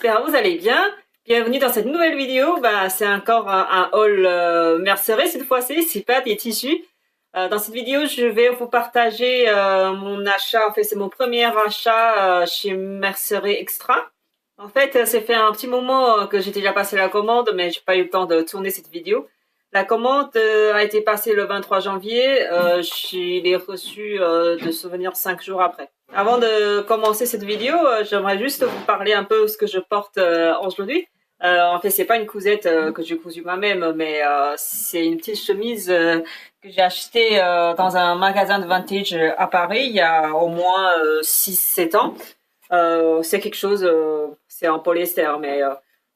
j'espère que vous allez bien. Bienvenue dans cette nouvelle vidéo. C'est encore un haul mercerie cette fois-ci, c'est pas des tissus. Dans cette vidéo, je vais vous partager mon achat. En fait, c'est mon premier achat chez Mercerie Extra. En fait, ça fait un petit moment que j'ai déjà passé la commande, mais j'ai pas eu le temps de tourner cette vidéo. La commande a été passée le 23 janvier. Je l'ai reçue de souvenir 5 jours après. Avant de commencer cette vidéo, j'aimerais juste vous parler un peu de ce que je porte aujourd'hui. En fait, c'est pas une cousette que j'ai cousue moi-même, mais c'est une petite chemise que j'ai achetée dans un magasin de vintage à Paris il y a au moins 6-7 ans. C'est quelque chose, c'est en polyester, mais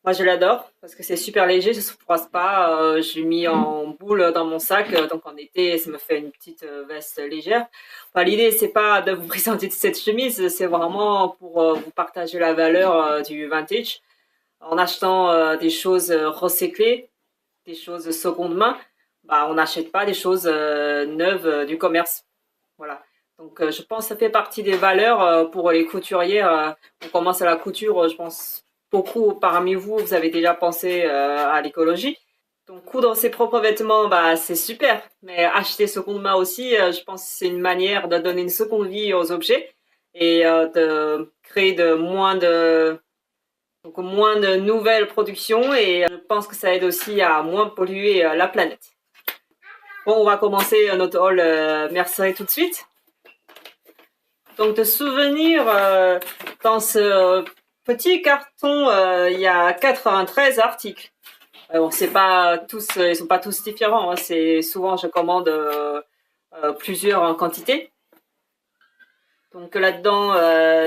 moi je l'adore parce que c'est super léger, ça se froisse pas. J'ai mis en boule dans mon sac, donc en été ça me fait une petite veste légère. Enfin, l'idée c'est pas de vous présenter cette chemise, c'est vraiment pour vous partager la valeur du vintage en achetant des choses recyclées, des choses seconde main. On n'achète pas des choses neuves du commerce. Voilà. Donc, je pense que ça fait partie des valeurs pour les couturières. On commence à la couture, je pense beaucoup parmi vous, vous avez déjà pensé à l'écologie. Donc, coudre ses propres vêtements, c'est super. Mais acheter seconde main aussi, je pense que c'est une manière de donner une seconde vie aux objets et de créer moins de nouvelles productions. Et je pense que ça aide aussi à moins polluer la planète. Bon, on va commencer notre haul mercerie tout de suite. Donc, de souvenirs, dans ce petit carton, il y a 93 articles. C'est pas tous, ils sont pas tous différents. Hein. C'est souvent, je commande plusieurs en quantité. Donc là-dedans,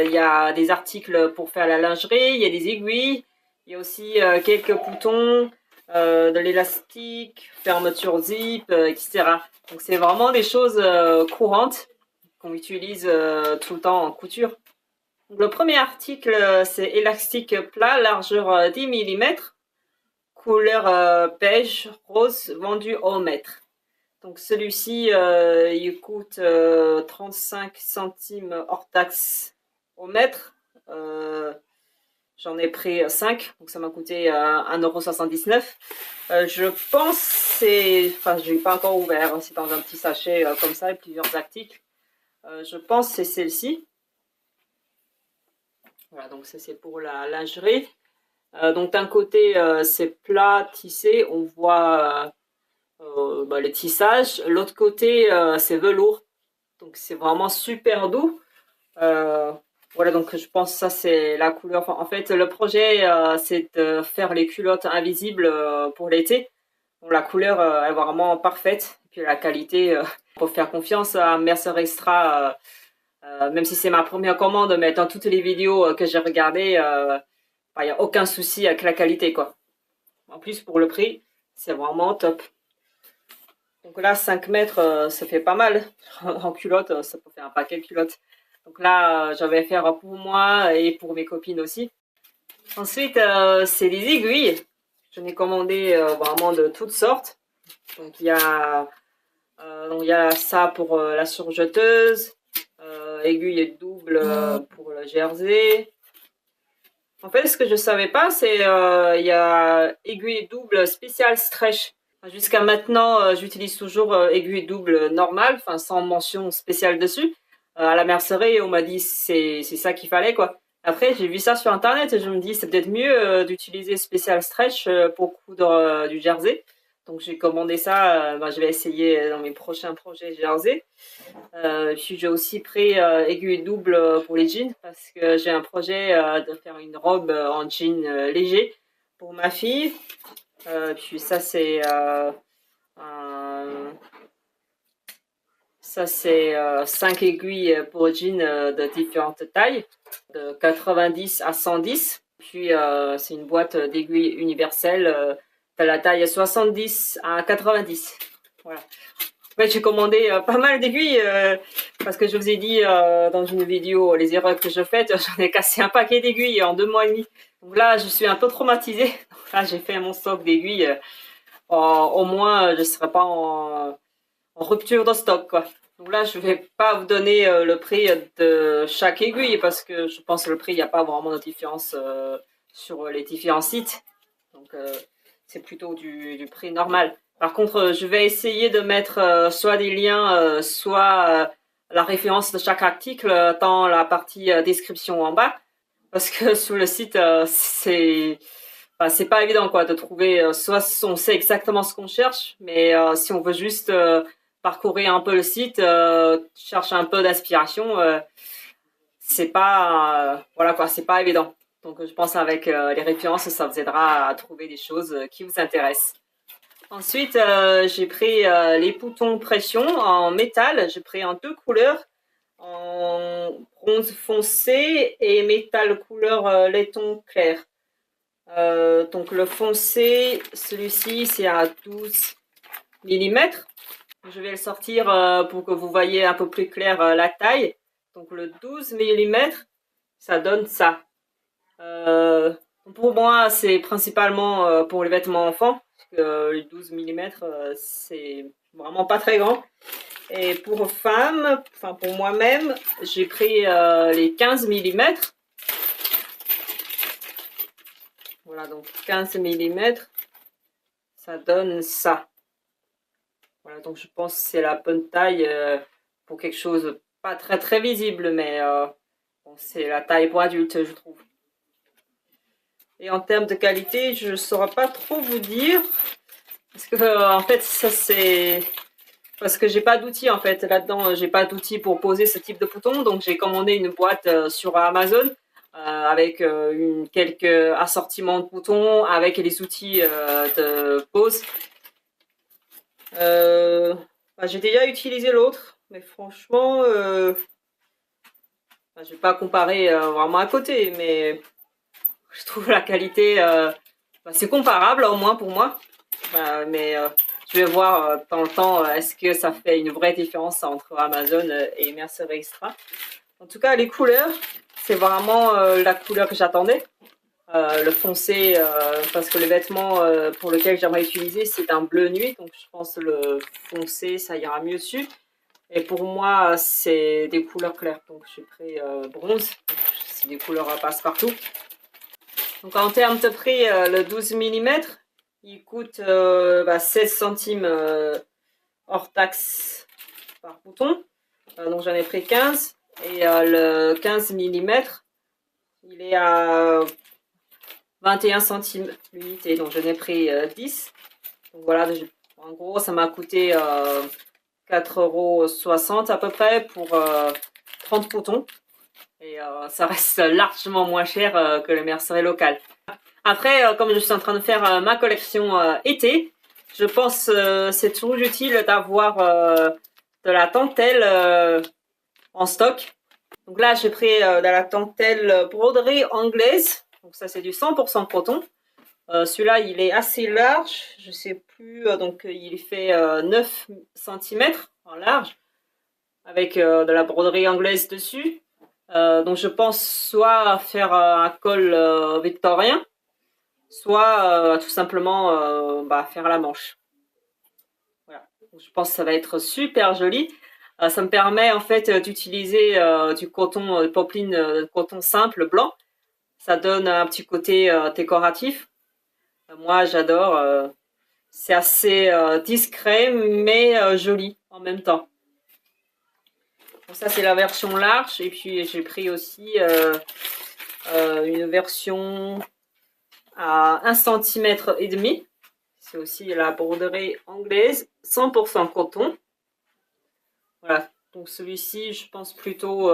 il y a des articles pour faire la lingerie, il y a des aiguilles, il y a aussi quelques boutons, de l'élastique, fermeture zip, etc. Donc c'est vraiment des choses courantes qu'on utilise tout le temps en couture. Donc, le premier article, c'est élastique plat, largeur 10 mm, couleur beige rose, vendu au mètre. Donc celui-ci, il coûte 35 centimes hors taxe au mètre. J'en ai pris 5, donc ça m'a coûté 1,79 €. Je pense enfin je l'ai pas encore ouvert, c'est dans un petit sachet comme ça, et plusieurs articles. Je pense que c'est celle-ci. Voilà, donc ça c'est pour la lingerie. Donc d'un côté c'est plat, tissé, on voit les tissages. L'autre côté c'est velours, donc c'est vraiment super doux. Voilà, donc je pense que ça c'est la couleur. Enfin, en fait, le projet c'est de faire les culottes invisibles pour l'été. Donc, la couleur est vraiment parfaite. Et puis la qualité, faut faire confiance à Mercerie Extra. Même si c'est ma première commande, mais dans toutes les vidéos que j'ai regardées, il n'y a aucun souci avec la qualité, quoi. En plus, pour le prix, c'est vraiment top. Donc là, 5 mètres, ça fait pas mal. En culotte, ça peut faire un paquet de culottes. Donc là, je vais faire pour moi et pour mes copines aussi. Ensuite, c'est des aiguilles. J'en ai commandé vraiment de toutes sortes. Donc il y a ça pour la surjeteuse, aiguille double pour le jersey. En fait, ce que je savais pas, c'est il y a aiguille double spécial stretch. Jusqu'à maintenant, j'utilise toujours aiguille double normale, enfin sans mention spéciale dessus. À la mercerie, on m'a dit c'est ça qu'il fallait, quoi. Après, j'ai vu ça sur internet et je me dis c'est peut-être mieux d'utiliser spécial stretch pour coudre du jersey. Donc j'ai commandé ça, je vais essayer dans mes prochains projets jersey. Puis j'ai aussi pris aiguille double pour les jeans parce que j'ai un projet de faire une robe en jean léger pour ma fille. Puis ça c'est 5 aiguilles pour jeans de différentes tailles, de 90 à 110. Puis c'est une boîte d'aiguilles universelles de la taille 70 à 90. Voilà. Ouais, j'ai commandé pas mal d'aiguilles parce que je vous ai dit dans une vidéo les erreurs que je fais. J'en ai cassé un paquet d'aiguilles en 2 mois et demi. Donc là, je suis un peu traumatisée. Donc là, j'ai fait mon stock d'aiguilles. Au moins, je ne serai pas en rupture de stock, quoi. Donc là, je vais pas vous donner le prix de chaque aiguille parce que je pense que le prix, il n'y a pas vraiment de différence sur les différents sites. Donc c'est plutôt du prix normal. Par contre, je vais essayer de mettre soit des liens, soit la référence de chaque article dans la partie description en bas. Parce que sur le site, c'est pas évident quoi de trouver. Soit on sait exactement ce qu'on cherche, mais si on veut juste parcourir un peu le site, chercher un peu d'inspiration, c'est pas voilà quoi, c'est pas évident. Donc je pense avec les références, ça vous aidera à trouver des choses qui vous intéressent. Ensuite, j'ai pris les boutons pression en métal. J'ai pris en 2 couleurs, en bronze foncé et métal couleur laiton clair. Donc le foncé, celui-ci, c'est à 12 mm. Je vais le sortir pour que vous voyez un peu plus clair la taille. Donc le 12 mm, ça donne ça. Pour moi, c'est principalement pour les vêtements enfants. Le 12 mm, c'est vraiment pas très grand. Et pour femmes, enfin pour moi-même, j'ai pris les 15 mm. Voilà, donc 15 mm, ça donne ça. Voilà, donc je pense que c'est la bonne taille pour quelque chose pas très très visible, mais bon, c'est la taille pour adulte, je trouve. Et en termes de qualité, je ne saurais pas trop vous dire. Parce que, en fait, ça c'est... Parce que j'ai pas d'outils, en fait. Là-dedans, j'ai pas d'outils pour poser ce type de bouton. Donc, j'ai commandé une boîte sur Amazon avec quelques assortiments de boutons, avec les outils de pose. J'ai déjà utilisé l'autre. Mais franchement, je vais pas comparer vraiment à côté. Mais je trouve la qualité... c'est comparable, au moins pour moi. Mais je vais voir dans le temps, est-ce que ça fait une vraie différence entre Amazon et Mercerie Extra. En tout cas, les couleurs, c'est vraiment la couleur que j'attendais. Le foncé, parce que les vêtements pour lesquels j'aimerais utiliser, c'est un bleu nuit. Donc je pense que le foncé, ça ira mieux dessus. Et pour moi, c'est des couleurs claires. Donc j'ai pris bronze. C'est des couleurs passe-partout. Donc en termes de prix, le 12 mm, il coûte 16 centimes hors taxe par bouton. Donc j'en ai pris 15. Et le 15 mm, il est à 21 centimes l'unité. Donc j'en ai pris 10. Donc voilà, en gros, ça m'a coûté 4,60 € à peu près pour 30 boutons. Et ça reste largement moins cher que les merceries locales. Après, comme je suis en train de faire ma collection été, je pense c'est toujours utile d'avoir de la dentelle en stock. Donc là, j'ai pris de la dentelle broderie anglaise. Donc ça, c'est du 100% coton. Celui-là, il est assez large. Je sais plus, donc il fait 9 cm en large, avec de la broderie anglaise dessus. Donc je pense soit faire un col victorien, soit tout simplement faire la manche. Voilà. Donc, je pense que ça va être super joli. Ça me permet en fait d'utiliser du coton popeline, coton simple blanc. Ça donne un petit côté décoratif. Moi j'adore. C'est assez discret mais joli en même temps. Donc ça c'est la version large et puis j'ai pris aussi une version à 1,5 cm. C'est aussi la broderie anglaise, 100% coton. Voilà, donc celui-ci je pense plutôt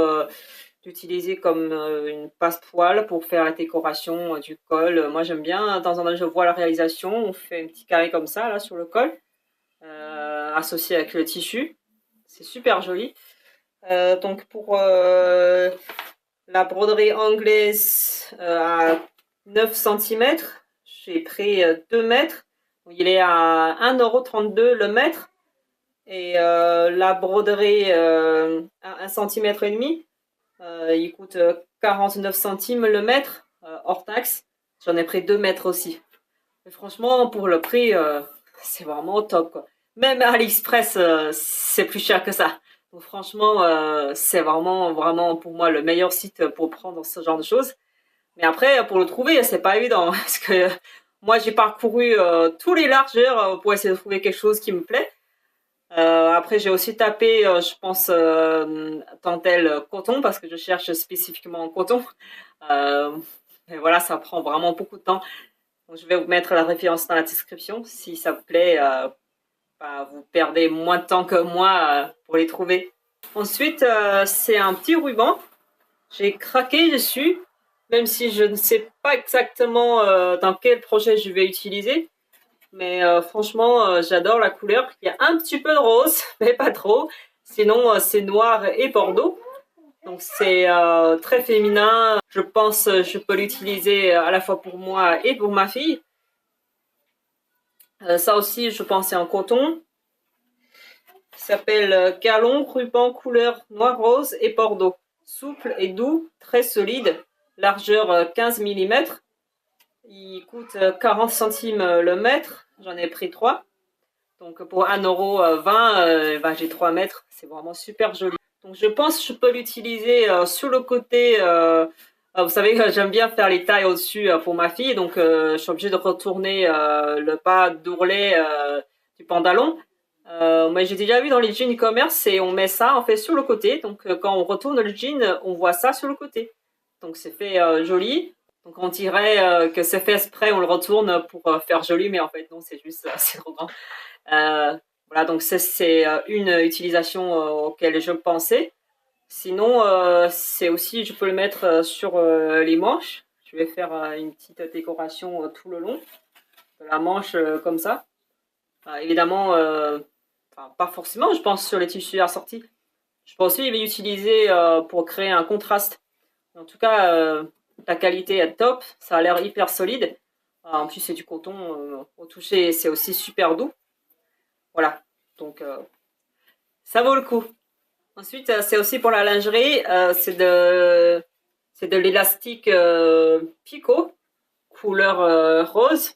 d'utiliser comme une passe-poil pour faire la décoration du col. Moi j'aime bien, dans un je vois la réalisation, on fait un petit carré comme ça là sur le col, associé avec le tissu. C'est super joli. Donc pour la broderie anglaise à 9 cm, j'ai pris 2 mètres. Il est à 1,32 € le mètre. Et la broderie à 1,5 cm, il coûte 49 centimes le mètre, hors taxe. J'en ai pris 2 mètres aussi. Mais franchement, pour le prix, c'est vraiment au top, quoi. Même à AliExpress, c'est plus cher que ça. Donc franchement, c'est vraiment, vraiment pour moi le meilleur site pour prendre ce genre de choses. Mais après, pour le trouver, c'est pas évident. Parce que moi, j'ai parcouru tous les largeurs pour essayer de trouver quelque chose qui me plaît. Après, j'ai aussi tapé, je pense, dentelle coton, parce que je cherche spécifiquement en coton. Euh, et voilà, ça prend vraiment beaucoup de temps. Donc, je vais vous mettre la référence dans la description. Si ça vous plaît, bah, vous perdez moins de temps que moi pour les trouver. Ensuite, c'est un petit ruban. J'ai craqué dessus, même si je ne sais pas exactement dans quel projet je vais utiliser. Mais franchement, j'adore la couleur. Il y a un petit peu de rose, mais pas trop. Sinon, c'est noir et bordeaux. Donc c'est très féminin. Je pense je peux l'utiliser à la fois pour moi et pour ma fille. Ça aussi, je pense c'est en coton. Il s'appelle Galon ruban couleur noir rose et bordeaux. Souple et doux, très solide. Largeur 15 mm. Il coûte 40 centimes le mètre. J'en ai pris 3. Donc pour 1,20 €, ben, j'ai 3 mètres. C'est vraiment super joli. Donc je pense que je peux l'utiliser sur le côté. Vous savez, j'aime bien faire les tailles au-dessus pour ma fille. Donc je suis obligée de retourner le bas d'ourlet du pantalon. Mais j'ai déjà vu dans les jeans e-commerce et on met ça en fait sur le côté. Donc quand on retourne le jean, on voit ça sur le côté. Donc c'est fait joli. Donc on dirait que c'est fait exprès, on le retourne pour faire joli, mais en fait non, c'est juste c'est trop grand. Voilà, donc c'est une utilisation auquel je pensais. Sinon, c'est aussi, je peux le mettre sur les manches. Je vais faire une petite décoration tout le long de la manche comme ça. Évidemment, enfin, pas forcément, je pense, sur les tissus assortis. Je pense aussi l'utiliser pour créer un contraste. En tout cas, la qualité est top, ça a l'air hyper solide. En plus, c'est du coton. Au toucher, c'est aussi super doux. Voilà, donc ça vaut le coup. Ensuite, c'est aussi pour la lingerie, c'est de l'élastique Pico, couleur rose.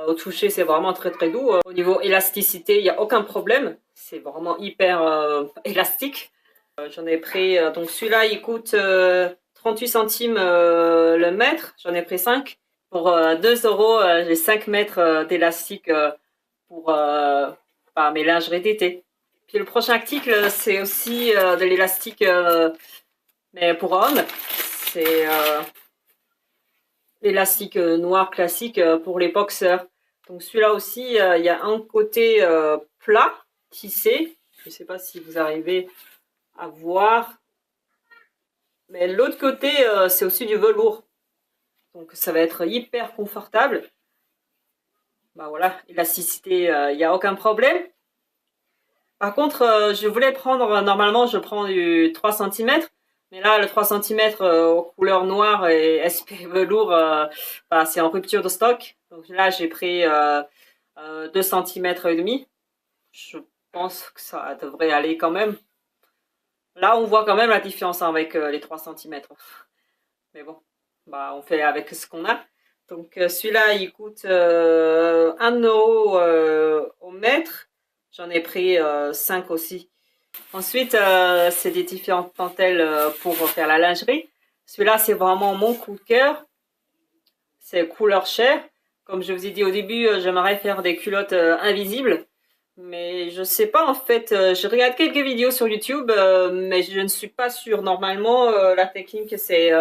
Au toucher, c'est vraiment très très doux. Au niveau élasticité, il n'y a aucun problème. C'est vraiment hyper élastique. J'en ai pris, donc celui-là, il coûte 38 centimes le mètre. J'en ai pris 5. Pour 2 €, j'ai 5 mètres d'élastique pour mes lingeries d'été. Puis le prochain article, c'est aussi de l'élastique, mais pour hommes. C'est l'élastique noir classique pour les boxeurs. Donc celui-là aussi, il y a un côté plat, tissé. Je ne sais pas si vous arrivez à voir. Mais l'autre côté, c'est aussi du velours. Donc ça va être hyper confortable. Bah voilà, élasticité, il n'y a aucun problème. Par contre, je voulais prendre, normalement je prends du 3 cm, mais là le 3 cm aux couleurs noires et SP velours, bah, c'est en rupture de stock. Donc là j'ai pris 2 cm et demi. Je pense que ça devrait aller quand même. Là on voit quand même la différence hein, avec les 3 cm. Mais bon, bah, on fait avec ce qu'on a. Donc celui-là il coûte 1 € au mètre. J'en ai pris 5 aussi. Ensuite, c'est des différentes dentelles pour faire la lingerie. Celui-là, c'est vraiment mon coup de cœur. C'est couleur chair. Comme je vous ai dit au début, j'aimerais faire des culottes invisibles. Mais je sais pas en fait. Je regarde quelques vidéos sur YouTube, mais je ne suis pas sûre. Normalement, la technique, c'est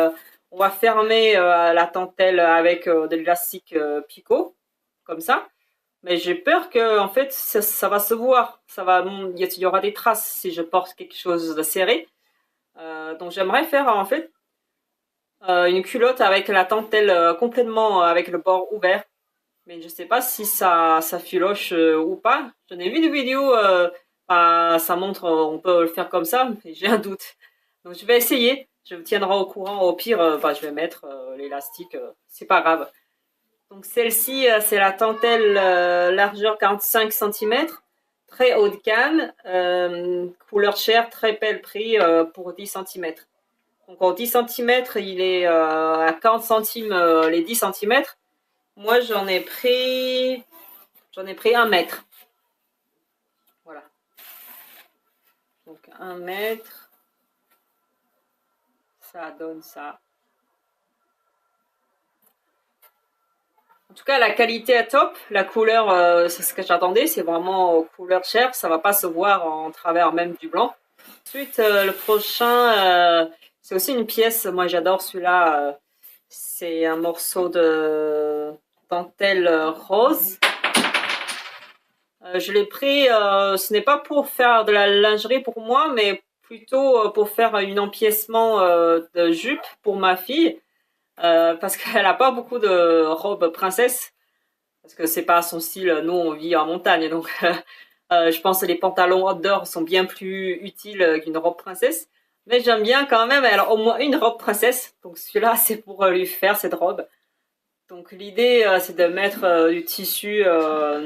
on va fermer la dentelle avec de l'élastique picot, comme ça. Mais j'ai peur que, en fait, ça va se voir. Il y aura des traces si je porte quelque chose de serré. Donc j'aimerais faire, en fait, une culotte avec la dentelle complètement avec le bord ouvert. Mais je sais pas si ça filoche ou pas. J'en ai vu des vidéos, ça montre, on peut le faire comme ça, mais j'ai un doute. Donc je vais essayer. Je vous tiendrai au courant. Au pire, je vais mettre l'élastique. C'est pas grave. Donc celle-ci, c'est la dentelle largeur 45 cm, très haut de gamme, couleur chair, très bel prix pour 10 cm. Donc en 10 cm, il est à 40 centimes les 10 cm. Moi, j'en ai pris 1 mètre. Voilà. Donc 1 mètre, ça donne ça. En tout cas, la qualité est top. La couleur, c'est ce que j'attendais. C'est vraiment couleur chair. Ça va pas se voir en travers même du blanc. Ensuite, le prochain, c'est aussi une pièce. Moi, j'adore celui-là. C'est un morceau de dentelle rose. Je l'ai pris, ce n'est pas pour faire de la lingerie pour moi, mais plutôt pour faire un empiècement de jupe pour ma fille. Parce qu'elle a pas beaucoup de robes princesse. Parce que c'est pas son style. Nous, on vit en montagne, donc je pense que les pantalons outdoor sont bien plus utiles qu'une robe princesse. Mais j'aime bien quand même. Elle a au moins une robe princesse, donc celui-là, c'est pour lui faire cette robe. Donc l'idée, c'est de mettre du tissu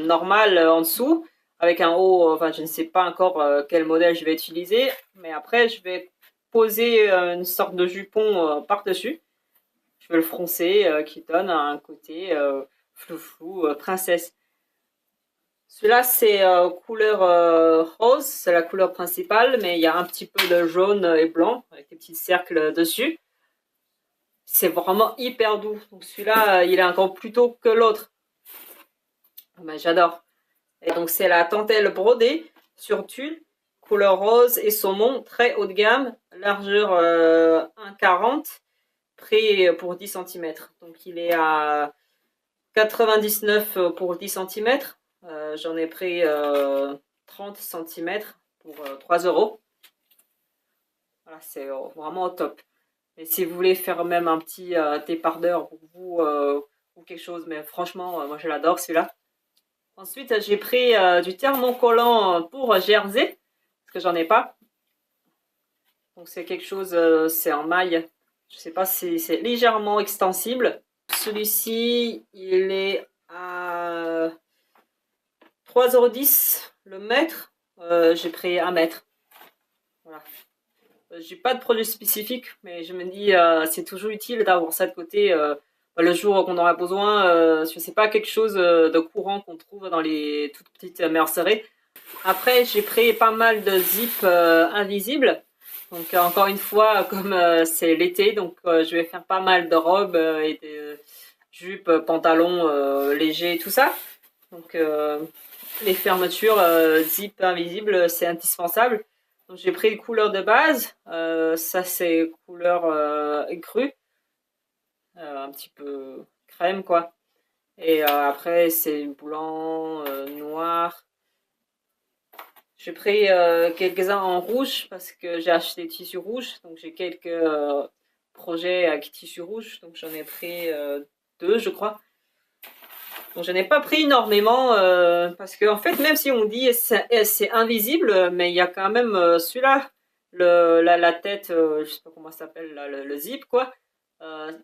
normal en dessous, avec un haut, enfin je ne sais pas encore quel modèle je vais utiliser, mais après je vais poser une sorte de jupon par-dessus. Je vais le froncer, qui donne un côté flou-flou, princesse. Celui-là, c'est couleur rose, c'est la couleur principale, mais il y a un petit peu de jaune et blanc, avec des petits cercles dessus. C'est vraiment hyper doux. Donc celui-là, il est encore plus tôt que l'autre. Ben, j'adore. Et donc c'est la dentelle brodée sur tulle, couleur rose et saumon, très haut de gamme, largeur 1,40, prix pour 10 cm. Donc il est à 99 pour 10 cm. J'en ai pris 30 cm pour 3 euros. Voilà, c'est vraiment au top. Et si vous voulez faire même un petit débardeur pour vous ou quelque chose, mais franchement, moi je l'adore celui-là. Ensuite, j'ai pris du thermocollant pour Jersey, parce que j'en ai pas. Donc c'est quelque chose, c'est en maille. Je sais pas si c'est légèrement extensible. Celui-ci, il est à 3,10 € le mètre. J'ai pris 1 mètre. Voilà. J'ai pas de produit spécifique, mais je me dis c'est toujours utile d'avoir ça de côté le jour qu'on aura besoin. Je sais pas, quelque chose de courant qu'on trouve dans les toutes petites merceries. Après, j'ai pris pas mal de zips invisibles. Donc encore une fois, comme c'est l'été, donc je vais faire pas mal de robes et de jupes, pantalons légers, tout ça. Donc les fermetures zip invisibles, c'est indispensable. Donc j'ai pris les couleurs de base. Ça c'est couleur écrue, un petit peu crème quoi. Et après c'est blanc, noir. J'ai pris quelques-uns en rouge parce que j'ai acheté des tissus rouges. Donc j'ai quelques projets avec tissu rouge. Donc j'en ai pris 2 je crois. Donc je n'ai pas pris énormément parce que en fait même si on dit c'est invisible, mais il y a quand même celui-là, la tête, je sais pas comment ça s'appelle, le zip quoi,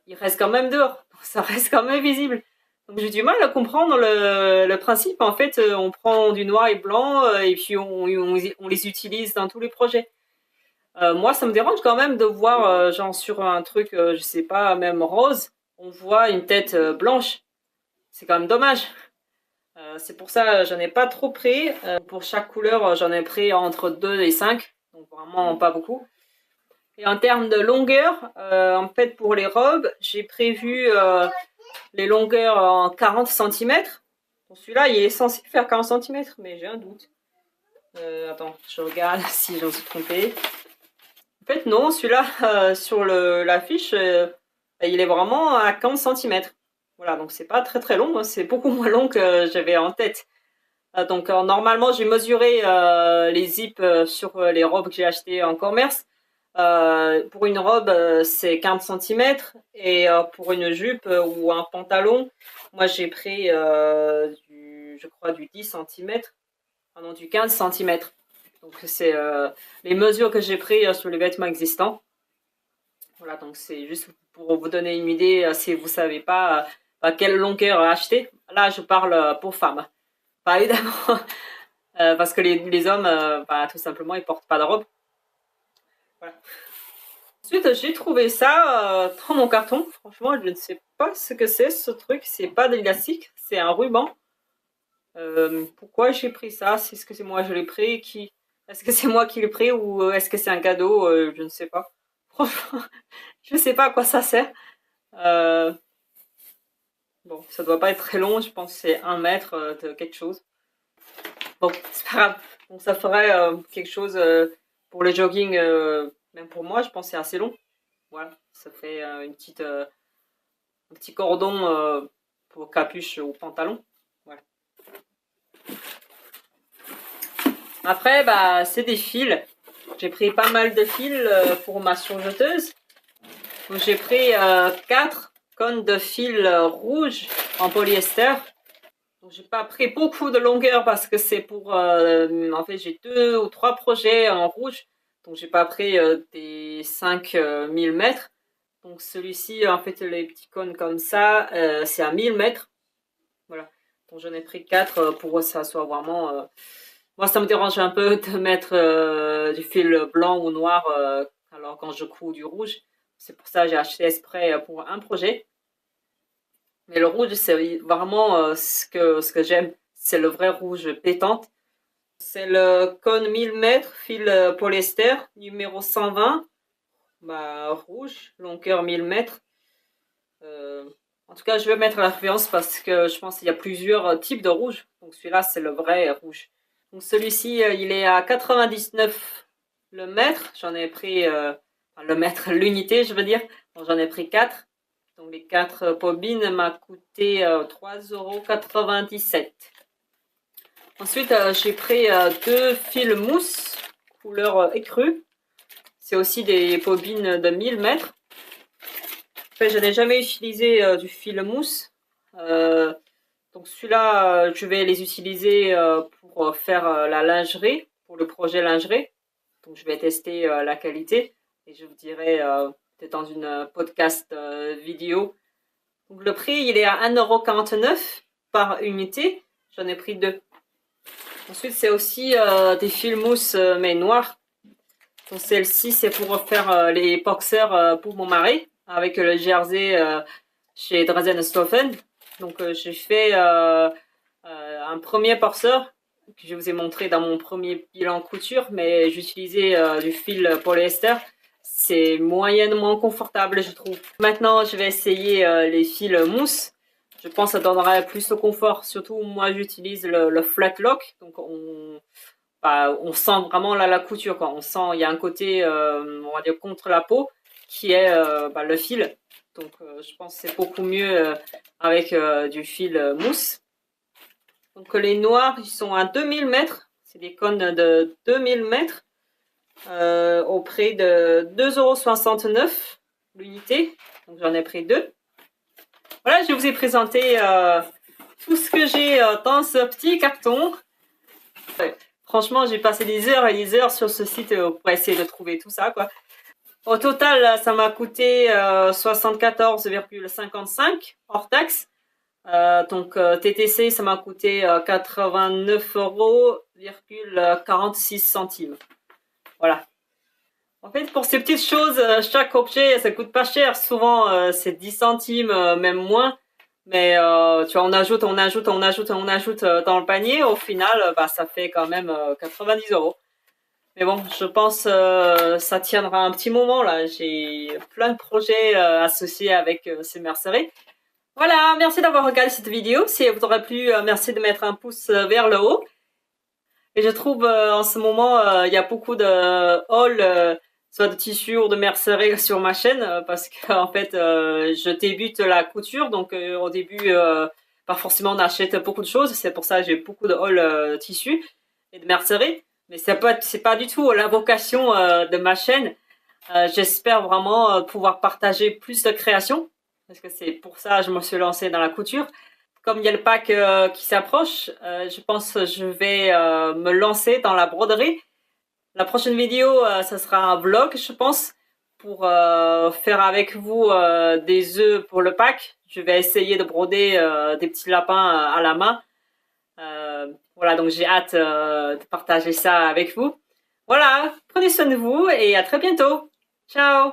il reste quand même dehors, donc ça reste quand même visible. Donc j'ai du mal à comprendre le principe. En fait, on prend du noir et blanc et puis on les utilise dans tous les projets. Moi, ça me dérange quand même de voir, genre sur un truc, je sais pas, même rose, on voit une tête blanche. C'est quand même dommage. C'est pour ça j'en ai pas trop pris. Pour chaque couleur, j'en ai pris entre 2 et 5. Donc vraiment pas beaucoup. Et en termes de longueur, en fait pour les robes, j'ai prévu les longueurs en 40 cm. Bon, celui-là, il est censé faire 40 cm, mais j'ai un doute. Attends, je regarde si j'en suis trompée. En fait, non, celui-là, sur l'affiche, il est vraiment à 40 cm. Voilà, donc c'est pas très très long, hein, c'est beaucoup moins long que j'avais en tête. Donc normalement, j'ai mesuré les zips sur les robes que j'ai achetées en commerce. Pour une robe, c'est 40 cm et pour une jupe ou un pantalon, moi j'ai pris je crois du 10 cm, non, du 15 cm. Donc c'est les mesures que j'ai prises sur les vêtements existants. Voilà, donc c'est juste pour vous donner une idée si vous savez pas quelle longueur acheter. Là, je parle pour femmes. Pas évidemment, parce que les hommes, tout simplement, ils portent pas de robe. Voilà. Ensuite, j'ai trouvé ça dans mon carton. Franchement, je ne sais pas ce que c'est ce truc. C'est pas de l'élastique, c'est un ruban. Pourquoi j'ai pris ça? Est-ce que c'est moi je l'ai pris? Est-ce que c'est moi qui l'ai pris ou est-ce que c'est un cadeau? Je ne sais pas. Franchement, je ne sais pas à quoi ça sert. Bon, ça doit pas être très long, je pense que c'est 1 mètre de quelque chose. Bon, c'est pas grave. Donc ça ferait quelque chose pour le jogging, même pour moi, je pense que c'est assez long. Voilà, ça fait un petit cordon pour capuche au pantalon. Voilà. Après, bah, c'est des fils. J'ai pris pas mal de fils pour ma surjeteuse. Donc j'ai pris 4 cônes de fils rouges en polyester. Donc j'ai pas pris beaucoup de longueur parce que c'est pour... en fait, j'ai 2 ou 3 projets en rouge. Donc j'ai pas pris des 5000 mètres. Donc celui-ci, en fait, les petits cônes comme ça, c'est à 1000 mètres. Voilà. Donc j'en ai pris 4 pour que ça soit vraiment... Moi, ça me dérange un peu de mettre du fil blanc ou noir alors quand je couds du rouge. C'est pour ça que j'ai acheté exprès pour un projet. Mais le rouge, c'est vraiment ce que j'aime. C'est le vrai rouge pétante. C'est le cône 1000 mètres, fil polyester, numéro 120. Bah, rouge, longueur 1000 mètres. En tout cas, je vais mettre la référence parce que je pense qu'il y a plusieurs types de rouge. Donc celui-là, c'est le vrai rouge. Donc celui-ci, il est à 99 le mètre. J'en ai pris le mètre, l'unité, je veux dire. Donc j'en ai pris 4. Donc les 4 bobines m'a coûté 3,97 €. Ensuite, j'ai pris 2 fils mousse couleur écrue. C'est aussi des bobines de 1000 mètres. En fait, je n'ai jamais utilisé du fil mousse. Donc celui-là, je vais les utiliser pour faire la lingerie, pour le projet lingerie. Donc je vais tester la qualité et je vous dirai peut-être dans une podcast vidéo. Donc le prix, il est à 1,49 € par unité. J'en ai pris 2. Ensuite, c'est aussi des fils mousse mais noirs. Donc celle-ci, c'est pour faire les boxers pour mon mari avec le jersey chez Dresden Stoffen. Donc j'ai fait un premier boxer que je vous ai montré dans mon premier bilan couture, mais j'utilisais du fil polyester. C'est moyennement confortable, je trouve. Maintenant, je vais essayer les fils mousse. Je pense que ça donnerait plus de confort. Surtout, moi, j'utilise le flat lock. Donc, on sent vraiment la couture, quoi. On sent, il y a un côté, on va dire, contre la peau qui est le fil. Donc, je pense que c'est beaucoup mieux avec du fil mousse. Donc, les noirs, ils sont à 2000 mètres. C'est des cônes de 2000 mètres au prix de 2,69 € l'unité. Donc, j'en ai pris 2. Voilà, je vous ai présenté tout ce que j'ai dans ce petit carton. Franchement, j'ai passé des heures et des heures sur ce site pour essayer de trouver tout ça, quoi. Au total, ça m'a coûté 74,55 hors taxe. Donc TTC, ça m'a coûté 89,46 €. Voilà. En fait, pour ces petites choses, chaque objet, ça coûte pas cher. Souvent, c'est 10 centimes, même moins. Mais tu vois, on ajoute dans le panier. Au final, bah, ça fait quand même 90 €. Mais bon, je pense ça tiendra un petit moment là. J'ai plein de projets associés avec ces merceries. Voilà, merci d'avoir regardé cette vidéo. Si elle vous aura plu, merci de mettre un pouce vers le haut. Et je trouve en ce moment, il y a beaucoup de hauls, soit de tissus ou de mercerie sur ma chaîne, parce qu'en fait, je débute la couture. Donc au début, pas forcément on achète beaucoup de choses. C'est pour ça que j'ai beaucoup de hauls tissus et de mercerie. Mais c'est pas du tout la vocation de ma chaîne. J'espère vraiment pouvoir partager plus de créations. Parce que c'est pour ça que je me suis lancée dans la couture. Comme il y a le Pâques qui s'approche, je pense que je vais me lancer dans la broderie. La prochaine vidéo, ça sera un vlog, je pense, pour faire avec vous des œufs pour le Pâques. Je vais essayer de broder des petits lapins à la main. Voilà, donc j'ai hâte de partager ça avec vous. Voilà, prenez soin de vous et à très bientôt. Ciao!